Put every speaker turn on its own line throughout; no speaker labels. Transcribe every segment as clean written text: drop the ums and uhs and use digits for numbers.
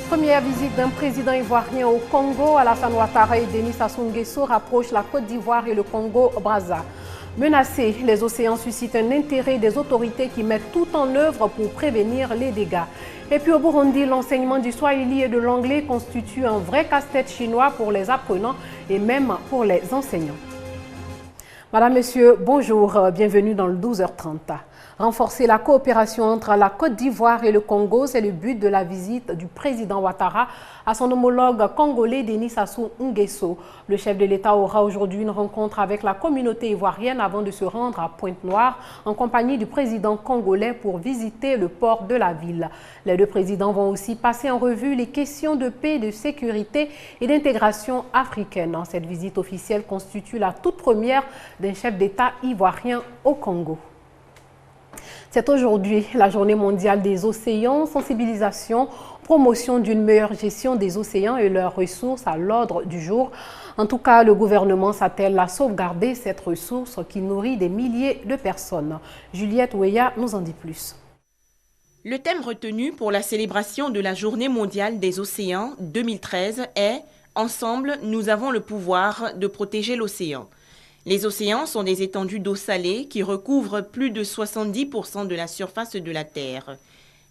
Première visite d'un président ivoirien au Congo. Alassane Ouattara et Denis Sassou Nguesso rapprochent la Côte d'Ivoire et le Congo-Brazza. Menacés, les océans suscitent un intérêt des autorités qui mettent tout en œuvre pour prévenir les dégâts. Et puis au Burundi, l'enseignement du swahili et de l'anglais constitue un vrai casse-tête chinois pour les apprenants et même pour les enseignants. Madame, Monsieur, bonjour, bienvenue dans le 12h30. Renforcer la coopération entre la Côte d'Ivoire et le Congo, c'est le but de la visite du président Ouattara à son homologue congolais Denis Sassou Nguesso. Le chef de l'État aura aujourd'hui une rencontre avec la communauté ivoirienne avant de se rendre à Pointe-Noire en compagnie du président congolais pour visiter le port de la ville. Les deux présidents vont aussi passer en revue les questions de paix, de sécurité et d'intégration africaine. Cette visite officielle constitue la toute première d'un chef d'État ivoirien au Congo. C'est aujourd'hui la journée mondiale des océans, sensibilisation, promotion d'une meilleure gestion des océans et leurs ressources à l'ordre du jour. En tout cas, le gouvernement s'attelle à sauvegarder cette ressource qui nourrit des milliers de personnes. Juliette Ouéa nous en dit plus.
Le thème retenu pour la célébration de la journée mondiale des océans 2013 est « Ensemble, nous avons le pouvoir de protéger l'océan ». Les océans sont des étendues d'eau salée qui recouvrent plus de 70% de la surface de la Terre.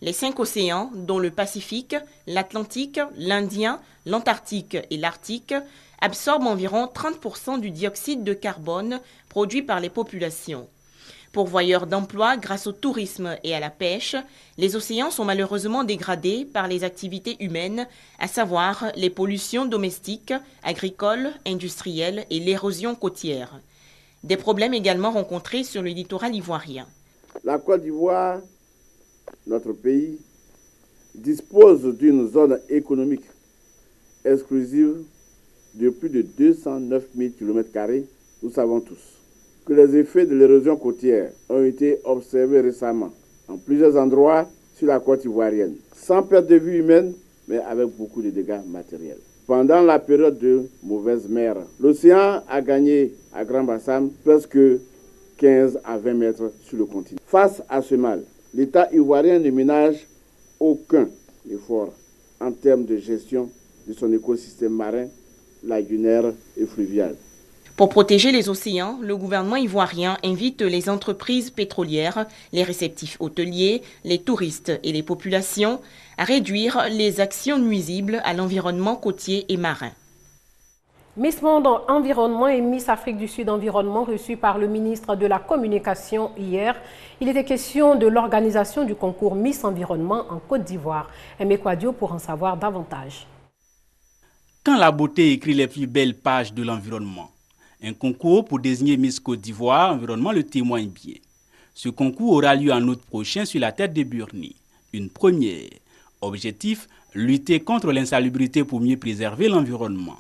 Les 5 océans, dont le Pacifique, l'Atlantique, l'Indien, l'Antarctique et l'Arctique, absorbent environ 30% du dioxyde de carbone produit par les populations. Pourvoyeurs d'emplois grâce au tourisme et à la pêche, les océans sont malheureusement dégradés par les activités humaines, à savoir les pollutions domestiques, agricoles, industrielles et l'érosion côtière. Des problèmes également rencontrés sur le littoral ivoirien.
La Côte d'Ivoire, notre pays, dispose d'une zone économique exclusive de plus de 209 000 km², nous savons tous que les effets de l'érosion côtière ont été observés récemment en plusieurs endroits sur la côte ivoirienne, sans perte de vie humaine, mais avec beaucoup de dégâts matériels. Pendant la période de mauvaise mer, l'océan a gagné à Grand Bassam presque 15 à 20 mètres sur le continent. Face à ce mal, l'État ivoirien ne ménage aucun effort en termes de gestion de son écosystème marin, lagunaire et fluvial.
Pour protéger les océans, le gouvernement ivoirien invite les entreprises pétrolières, les réceptifs hôteliers, les touristes et les populations à réduire les actions nuisibles à l'environnement côtier et marin.
Miss Monde Environnement et Miss Afrique du Sud Environnement reçus par le ministre de la Communication hier. Il était question de l'organisation du concours Miss Environnement en Côte d'Ivoire. Aimé Kouadio pour en savoir davantage.
Quand la beauté écrit les plus belles pages de l'environnement, un concours pour désigner Miss Côte d'Ivoire Environnement le témoigne bien. Ce concours aura lieu en août prochain sur la terre de Burni. Une première. Objectif, lutter contre l'insalubrité pour mieux préserver l'environnement.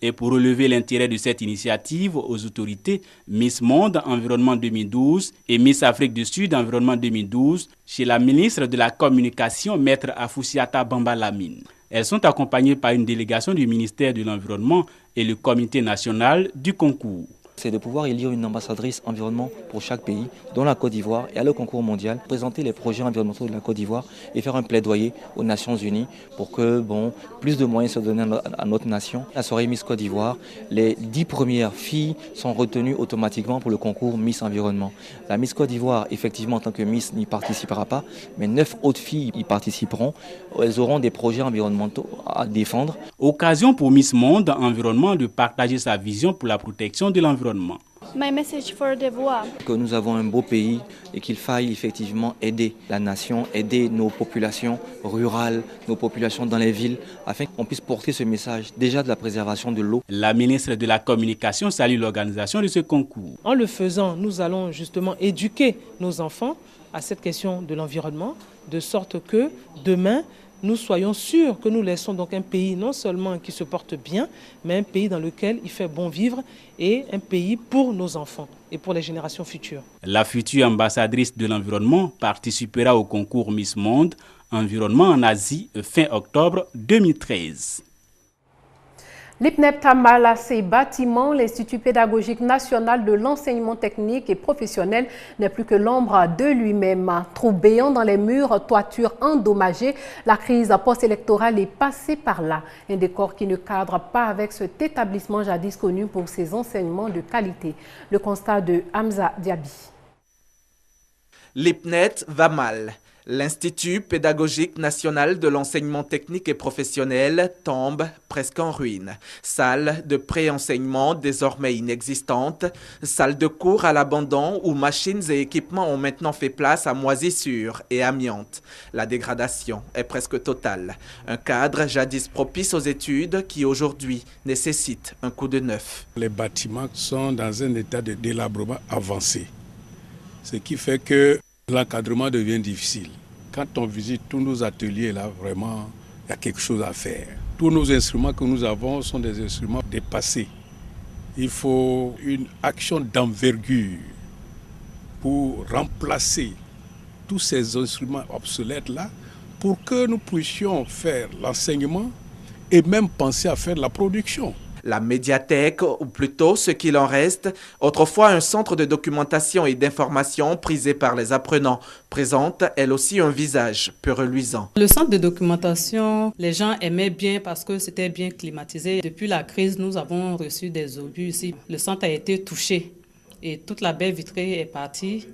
Et pour relever l'intérêt de cette initiative aux autorités, Miss Monde Environnement 2012 et Miss Afrique du Sud Environnement 2012 chez la ministre de la Communication, Maître Afoussiata Bamba Lamine. Elles sont accompagnées par une délégation du ministère de l'Environnement et le comité national du concours.
C'est de pouvoir élire une ambassadrice environnement pour chaque pays, dont la Côte d'Ivoire, et à le concours mondial, présenter les projets environnementaux de la Côte d'Ivoire et faire un plaidoyer aux Nations Unies pour que plus de moyens soient donnés à notre nation. La soirée Miss Côte d'Ivoire, les 10 premières filles sont retenues automatiquement pour le concours Miss Environnement. La Miss Côte d'Ivoire, effectivement, en tant que Miss, n'y participera pas, mais 9 autres filles y participeront. Elles auront des projets environnementaux à défendre.
Occasion pour Miss Monde Environnement de partager sa vision pour la protection de l'environnement.
My message for the voix.
Que nous avons un beau pays et qu'il faille effectivement aider la nation, aider nos populations rurales, nos populations dans les villes, afin qu'on puisse porter ce message déjà de la préservation de l'eau.
La ministre de la Communication salue l'organisation de ce concours.
En le faisant, nous allons justement éduquer nos enfants à cette question de l'environnement, de sorte que demain, nous soyons sûrs que nous laissons donc un pays non seulement qui se porte bien, mais un pays dans lequel il fait bon vivre et un pays pour nos enfants et pour les générations futures.
La future ambassadrice de l'environnement participera au concours Miss Monde Environnement en Asie fin octobre 2013.
L'IPNEP Tamal à ses bâtiments, l'Institut pédagogique national de l'enseignement technique et professionnel n'est plus que l'ombre de lui-même. Trou béant dans les murs, toiture endommagée, la crise post-électorale est passée par là. Un décor qui ne cadre pas avec cet établissement jadis connu pour ses enseignements de qualité. Le constat de Hamza Diaby.
L'IPNET va mal. L'Institut pédagogique national de l'enseignement technique et professionnel tombe presque en ruine. Salle de pré-enseignement désormais inexistante, salle de cours à l'abandon où machines et équipements ont maintenant fait place à moisissures et amiante. La dégradation est presque totale. Un cadre jadis propice aux études qui aujourd'hui nécessite un coup de neuf.
Les bâtiments sont dans un état de délabrement avancé, ce qui fait que l'encadrement devient difficile. Quand on visite tous nos ateliers, là, vraiment, il y a quelque chose à faire. Tous nos instruments que nous avons sont des instruments dépassés. Il faut une action d'envergure pour remplacer tous ces instruments obsolètes-là pour que nous puissions faire l'enseignement et même penser à faire la production.
La médiathèque, ou plutôt ce qu'il en reste, autrefois un centre de documentation et d'information prisé par les apprenants, présente elle aussi un visage peu reluisant.
Le centre de documentation, les gens aimaient bien parce que c'était bien climatisé. Depuis la crise, nous avons reçu des obus ici. Le centre a été touché et toute la baie vitrée est partie.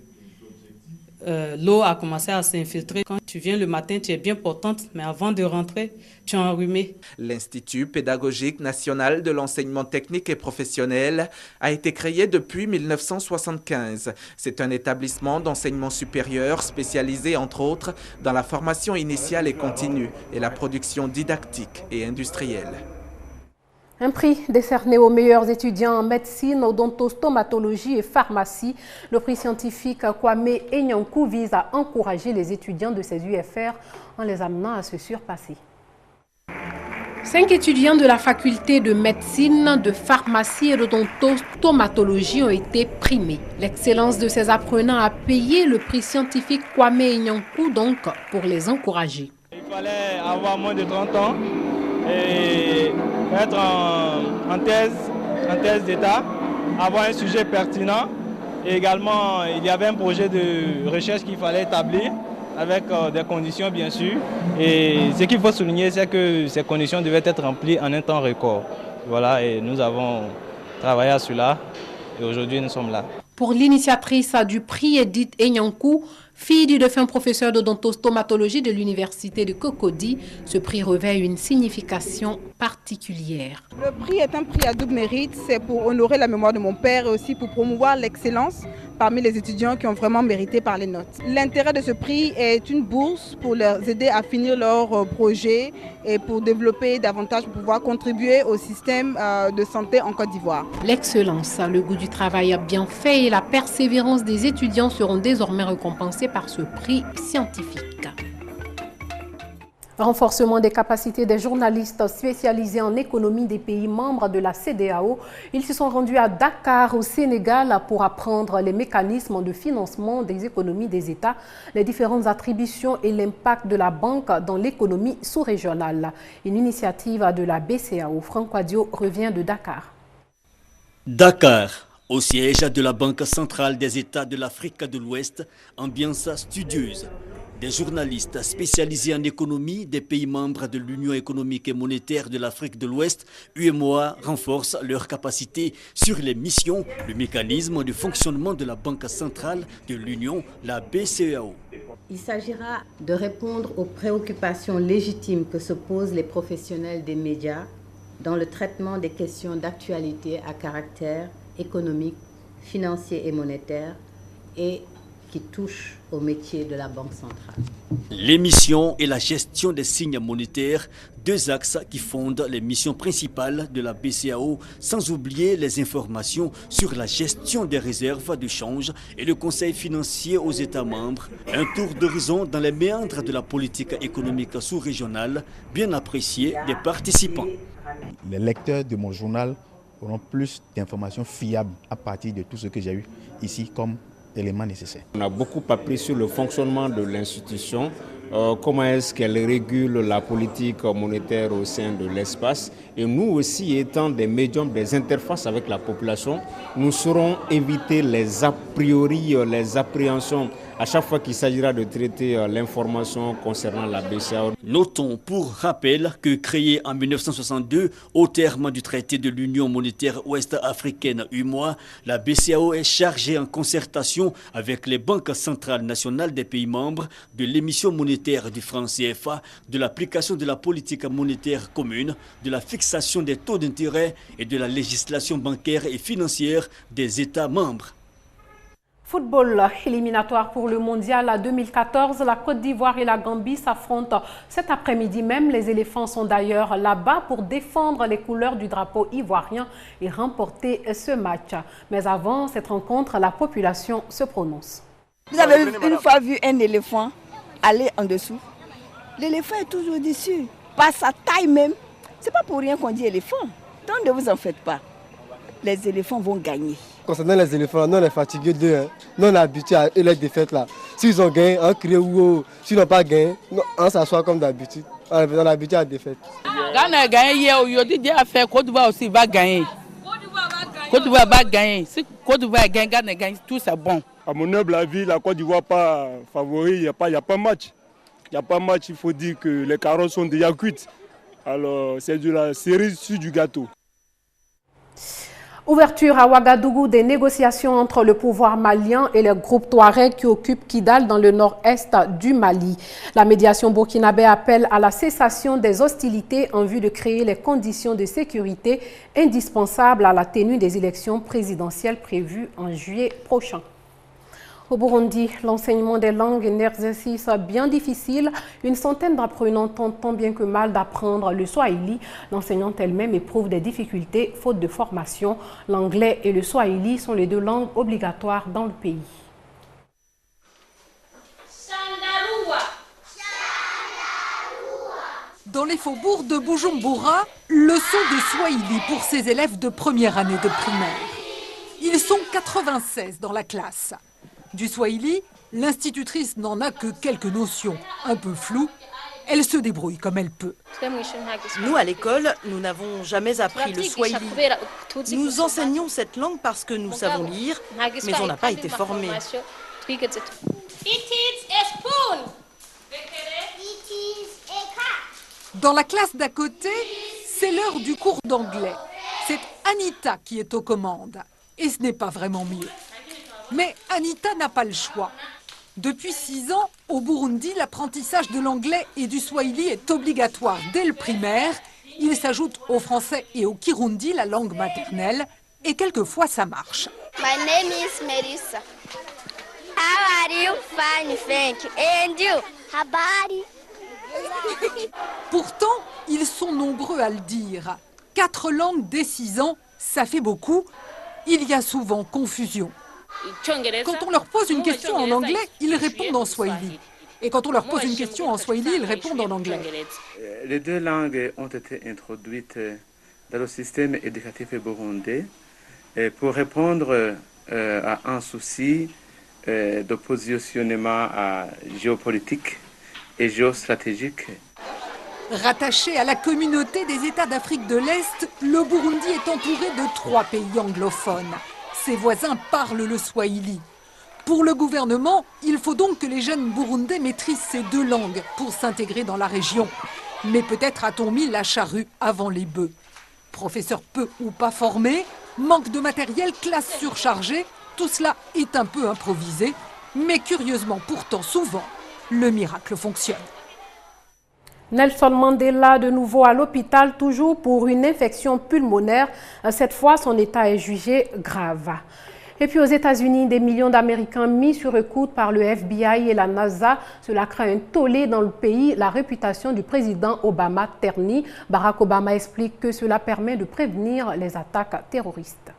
L'eau a commencé à s'infiltrer. Quand tu viens le matin, tu es bien portante, mais avant de rentrer, tu es enrhumé.
L'Institut pédagogique national de l'enseignement technique et professionnel a été créé depuis 1975. C'est un établissement d'enseignement supérieur spécialisé, entre autres, dans la formation initiale et continue et la production didactique et industrielle.
Un prix décerné aux meilleurs étudiants en médecine, odontostomatologie et pharmacie. Le prix scientifique Kwame Enyankou vise à encourager les étudiants de ces UFR en les amenant à se surpasser. 5 étudiants de la faculté de médecine, de pharmacie et d'odontostomatologie ont été primés. L'excellence de ces apprenants a payé le prix scientifique Kwame Enyankou donc pour les encourager.
Il fallait avoir moins de 30 ans et être en thèse d'état, avoir un sujet pertinent. Et également, il y avait un projet de recherche qu'il fallait établir avec des conditions bien sûr. Et ce qu'il faut souligner, c'est que ces conditions devaient être remplies en un temps record. Voilà, et nous avons travaillé à cela et aujourd'hui nous sommes là.
Pour l'initiatrice du prix Edith Enyankou, fille du défunt professeur d'odontostomatologie de l'université de Cocody, ce prix revêt une signification particulière.
Le prix est un prix à double mérite, c'est pour honorer la mémoire de mon père et aussi pour promouvoir l'excellence parmi les étudiants qui ont vraiment mérité par les notes. L'intérêt de ce prix est une bourse pour leur aider à finir leur projet et pour développer davantage, pour pouvoir contribuer au système de santé en Côte d'Ivoire. L'excellence, le goût du travail bien fait et la persévérance des étudiants seront désormais récompensés par ce prix scientifique. Renforcement des capacités des journalistes spécialisés en économie des pays membres de la CEDEAO. Ils se sont rendus à Dakar, au Sénégal, pour apprendre les mécanismes de financement des économies des États, les différentes attributions et l'impact de la banque dans l'économie sous-régionale. Une initiative de la BCAO. Franck Wadio revient de Dakar.
Dakar, au siège de la Banque centrale des États de l'Afrique de l'Ouest, ambiance studieuse. Des journalistes spécialisés en économie des pays membres de l'Union économique et monétaire de l'Afrique de l'Ouest, UEMOA, renforcent leurs capacités sur les missions, le mécanisme de fonctionnement de la Banque centrale de l'Union, la BCEAO.
Il s'agira de répondre aux préoccupations légitimes que se posent les professionnels des médias dans le traitement des questions d'actualité à caractère économique, financier et monétaire et qui touchent au métier de la Banque centrale.
L'émission et la gestion des signes monétaires, deux axes qui fondent les missions principales de la BCEAO, sans oublier les informations sur la gestion des réserves de change et le conseil financier aux États membres. Un tour d'horizon dans les méandres de la politique économique sous-régionale, bien apprécié des participants.
Les lecteurs de mon journal auront plus d'informations fiables à partir de tout ce que j'ai eu ici comme éléments nécessaires.
On a beaucoup appris sur le fonctionnement de l'institution, comment est-ce qu'elle régule la politique monétaire au sein de l'espace. Et nous aussi, étant des médiums, des interfaces avec la population, nous saurons éviter les a priori, les appréhensions à chaque fois qu'il s'agira de traiter l'information concernant la BCEAO.
Notons pour rappel que créée en 1962 au terme du traité de l'Union monétaire ouest-africaine UMOA, la BCEAO est chargée en concertation avec les banques centrales nationales des pays membres de l'émission monétaire du franc CFA, de l'application de la politique monétaire commune, de la fixation des taux d'intérêt et de la législation bancaire et financière des États membres.
Football éliminatoire pour le mondial à 2014, la Côte d'Ivoire et la Gambie s'affrontent cet après-midi même. Les éléphants sont d'ailleurs là-bas pour défendre les couleurs du drapeau ivoirien et remporter ce match. Mais avant cette rencontre, la population se prononce.
Vous avez une fois vu un éléphant aller en dessous? L'éléphant est toujours au-dessus, par sa taille même. C'est pas pour rien qu'on dit éléphant. Donc ne vous en faites pas. Les éléphants vont gagner.
Concernant les éléphants, nous on est fatigués d'eux. Hein. Nous on est habitués à les défaites là. S'ils ont gagné, on crie ou s'ils n'ont pas gagné, on s'assoit comme d'habitude. On est habitué à la défaite.
Ghana a gagné hier, aujourd'hui Dieu a fait Côte d'Ivoire aussi va gagner. Côte d'Ivoire va gagner. Si Côte d'Ivoire gagne, Ghana gagne, tout c'est bon.
À mon humble avis, la Côte d'Ivoire pas favori, il n'y a pas match. Il n'y a pas match, il faut dire que les carottes sont déjà cuites. Alors c'est de la cerise sur du gâteau.
Ouverture à Ouagadougou des négociations entre le pouvoir malien et le groupe Touareg qui occupe Kidal dans le nord-est du Mali. La médiation burkinabé appelle à la cessation des hostilités en vue de créer les conditions de sécurité indispensables à la tenue des élections présidentielles prévues en juillet prochain. Au Burundi, l'enseignement des langues est un exercice bien difficile. Une centaine d'apprenants tentent tant bien que mal d'apprendre le swahili. L'enseignante elle-même éprouve des difficultés faute de formation. L'anglais et le swahili sont les deux langues obligatoires dans le pays.
Dans les faubourgs de Bujumbura, leçon de swahili pour ces élèves de première année de primaire. Ils sont 96 dans la classe. Du swahili, l'institutrice n'en a que quelques notions, un peu floues. Elle se débrouille comme elle peut.
Nous, à l'école, nous n'avons jamais appris le swahili. Nous enseignons cette langue parce que nous savons lire, mais on n'a pas été formés.
Dans la classe d'à côté, c'est l'heure du cours d'anglais. C'est Anita qui est aux commandes. Et ce n'est pas vraiment mieux. Mais Anita n'a pas le choix. Depuis 6 ans, au Burundi, l'apprentissage de l'anglais et du swahili est obligatoire dès le primaire. Il s'ajoute au français et au kirundi, la langue maternelle, et quelquefois ça marche.
My name is Melissa. How are you? Fine, thank you. And you? How about you?
Pourtant, ils sont nombreux à le dire. 4 langues dès 6 ans, ça fait beaucoup. Il y a souvent confusion. Quand on leur pose une question en anglais, ils répondent en swahili. Et quand on leur pose une question en swahili, ils répondent en anglais.
Les deux langues ont été introduites dans le système éducatif burundais pour répondre à un souci de positionnement géopolitique et géostratégique.
Rattaché à la communauté des États d'Afrique de l'Est, le Burundi est entouré de 3 pays anglophones. Ses voisins parlent le swahili. Pour le gouvernement, il faut donc que les jeunes burundais maîtrisent ces 2 langues pour s'intégrer dans la région. Mais peut-être a-t-on mis la charrue avant les bœufs. Professeurs peu ou pas formés, manque de matériel, classe surchargée, tout cela est un peu improvisé. Mais curieusement, pourtant souvent, le miracle fonctionne.
Nelson Mandela de nouveau à l'hôpital, toujours pour une infection pulmonaire. Cette fois, son état est jugé grave. Et puis aux États-Unis, des millions d'Américains mis sur écoute par le FBI et la NASA. Cela craint un tollé dans le pays. La réputation du président Obama ternit. Barack Obama explique que cela permet de prévenir les attaques terroristes.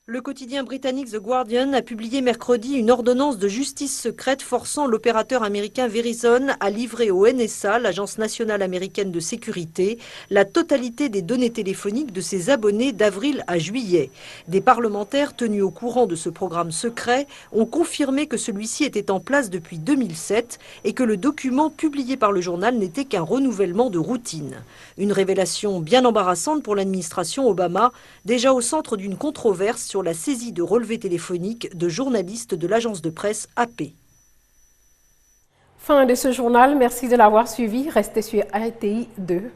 Le quotidien britannique The Guardian a publié mercredi une ordonnance de justice secrète forçant l'opérateur américain Verizon à livrer au NSA, l'Agence nationale américaine de sécurité, la totalité des données téléphoniques de ses abonnés d'avril à juillet. Des parlementaires tenus au courant de ce programme secret ont confirmé que celui-ci était en place depuis 2007 et que le document publié par le journal n'était qu'un renouvellement de routine. Une révélation bien embarrassante pour l'administration Obama, déjà au centre d'une controverse sur la saisie de relevés téléphoniques de journalistes de l'agence de presse AP.
Fin de ce journal, merci de l'avoir suivi. Restez sur RTI 2.